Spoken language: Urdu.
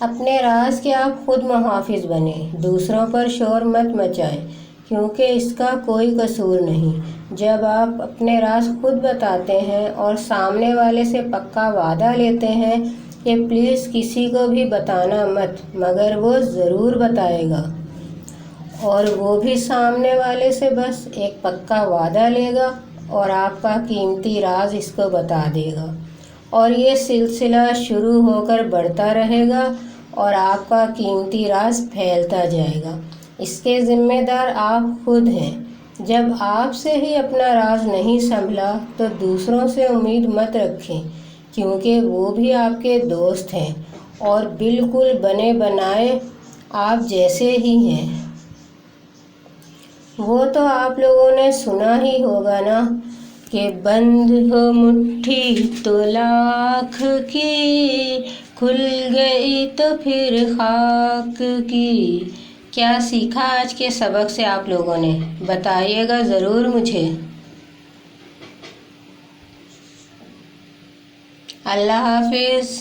اپنے راز کے آپ خود محافظ بنیں، دوسروں پر شور مت مچائیں، کیونکہ اس کا کوئی قصور نہیں۔ جب آپ اپنے راز خود بتاتے ہیں اور سامنے والے سے پکا وعدہ لیتے ہیں کہ پلیز کسی کو بھی بتانا مت، مگر وہ ضرور بتائے گا، اور وہ بھی سامنے والے سے بس ایک پکا وعدہ لے گا اور آپ کا قیمتی راز اس کو بتا دے گا، اور یہ سلسلہ شروع ہو کر بڑھتا رہے گا اور آپ کا قیمتی راز پھیلتا جائے گا۔ اس کے ذمہ دار آپ خود ہیں۔ جب آپ سے ہی اپنا راز نہیں سنبھلا تو دوسروں سے امید مت رکھیں، کیونکہ وہ بھی آپ کے دوست ہیں اور بالکل بنے بنائے آپ جیسے ہی ہیں۔ وہ تو آپ لوگوں نے سنا ہی ہوگا نا کہ بند ہو مٹھی تو لاکھ کی، کھل گئی تو پھر خاک کی۔ کیا سیکھا آج کے سبق سے آپ لوگوں نے؟ بتائیے گا ضرور مجھے۔ اللہ حافظ۔